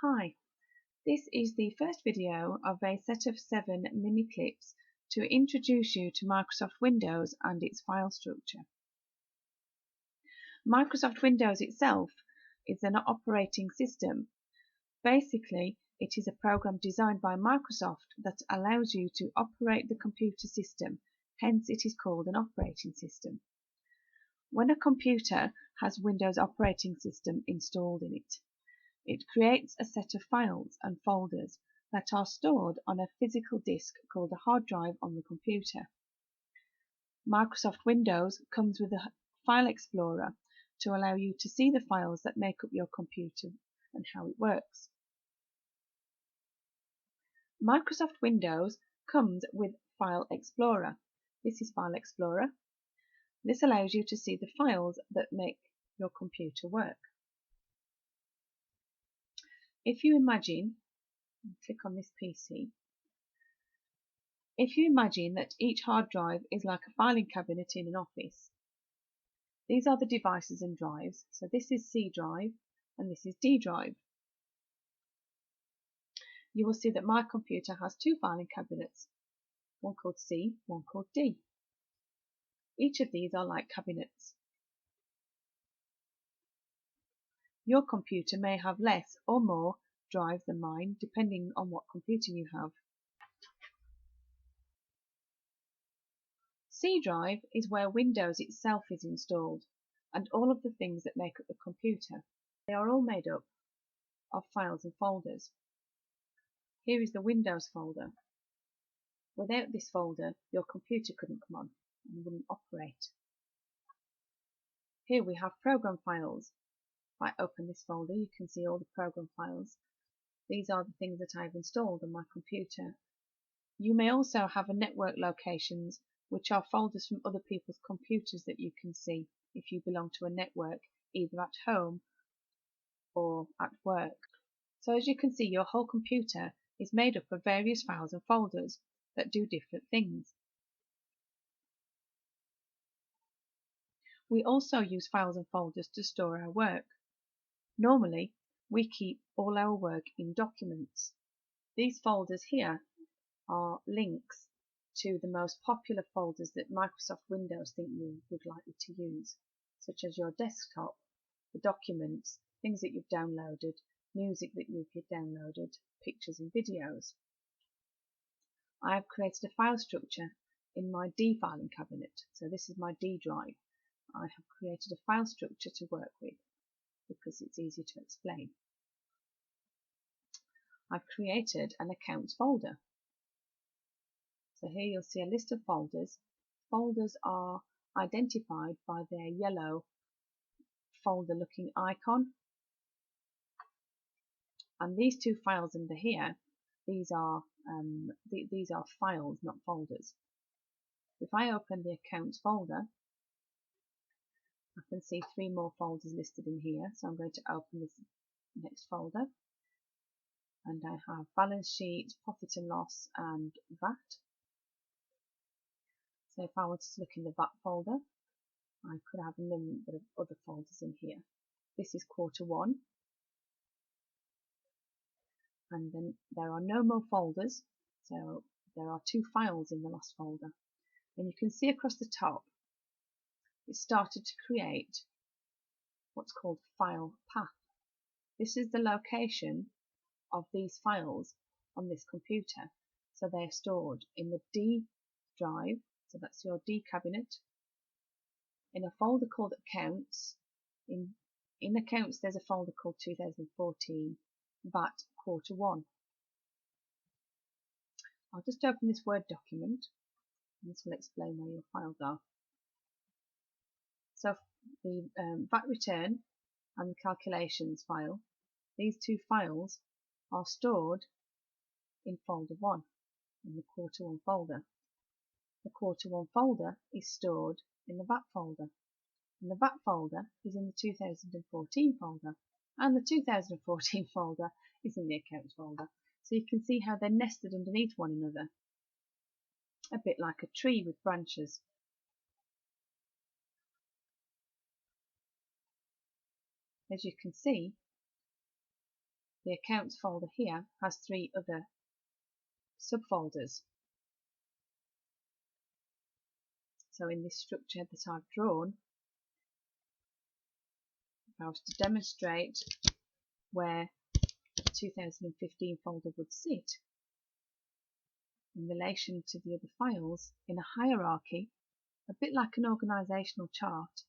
Hi, this is the first video of a set of 7 mini clips to introduce you to Microsoft Windows and its file structure. Microsoft Windows itself is an operating system. Basically, it is a program designed by Microsoft that allows you to operate the computer system, hence it is called an operating system. When a computer has Windows operating system installed in it, it creates a set of files and folders that are stored on a physical disk called a hard drive on the computer. Microsoft Windows comes with a File Explorer to allow you to see the files that make up your computer and how it works. Microsoft Windows comes with File Explorer. This is File Explorer. This allows you to see the files that make your computer work. If you imagine, click on this PC, if you imagine that each hard drive is like a filing cabinet in an office, these are the devices and drives. So this is C drive and this is D drive. You will see that my computer has 2 filing cabinets, one called C, one called D. Each of these are like cabinets. Your computer may have less or more drives than mine, depending on what computer you have. C drive is where Windows itself is installed, and all of the things that make up the computer. They are all made up of files and folders. Here is the Windows folder. Without this folder, your computer couldn't come on and wouldn't operate. Here we have program files. If I open this folder, you can see all the program files. These are the things that I've installed on my computer. You may also have a network locations, which are folders from other people's computers that you can see if you belong to a network, either at home or at work. So as you can see, your whole computer is made up of various files and folders that do different things. We also use files and folders to store our work. Normally, we keep all our work in documents. These folders here are links to the most popular folders that Microsoft Windows think you would like to use, such as your desktop, the documents, things that you've downloaded, music that you've downloaded, pictures and videos. I have created a file structure in my D filing cabinet, so this is my D drive. I have created a file structure to work with because it's easy to explain. I've created an accounts folder. So here you'll see a list of folders. Folders are identified by their yellow folder looking icon. And these 2 files under here, these are files, not folders. If I open the accounts folder, I can see 3 more folders listed in here. So I'm going to open this next folder. And I have balance sheet, profit and loss, and VAT. So if I wanted to look in the VAT folder, I could have a number of other folders in here. This is quarter 1. And then there are no more folders, so there are 2 files in the last folder. And you can see across the top, it started to create what's called file path. This is the location of these files on this computer. So they're stored in the D drive, so that's your D cabinet, in a folder called Accounts. In Accounts there's a folder called 2014 VAT quarter 1. I'll just open this Word document and this will explain where your files are. So the VAT return and the calculations file, these 2 files are stored in folder 1, in the quarter 1 folder. The quarter 1 folder is stored in the VAT folder, and the VAT folder is in the 2014 folder, and the 2014 folder is in the accounts folder. So you can see how they're nested underneath one another, a bit like a tree with branches. As you can see, The accounts folder here has 3 other subfolders. So in this structure that I've drawn, if I was to demonstrate where the 2015 folder would sit in relation to the other files in a hierarchy, a bit like an organisational chart,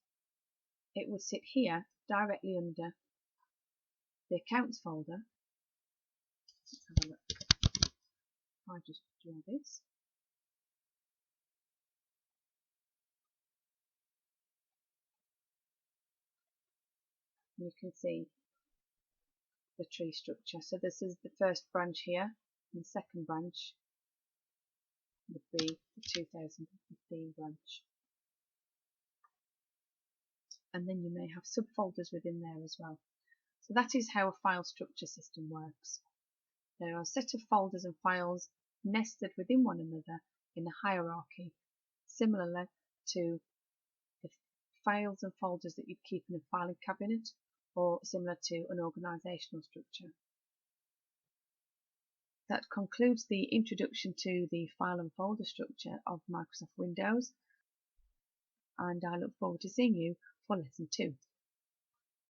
it would sit here directly under the accounts folder. Let's have a look. If I just draw this, you can see the tree structure. So this is the first branch here, and the second branch would be the 2015 branch. And then you may have subfolders within there as well. So that is how a file structure system works. There are a set of folders and files nested within one another in a hierarchy, similar to the files and folders that you'd keep in a filing cabinet, or similar to an organisational structure. That concludes the introduction to the file and folder structure of Microsoft Windows, and I look forward to seeing you for lesson 2.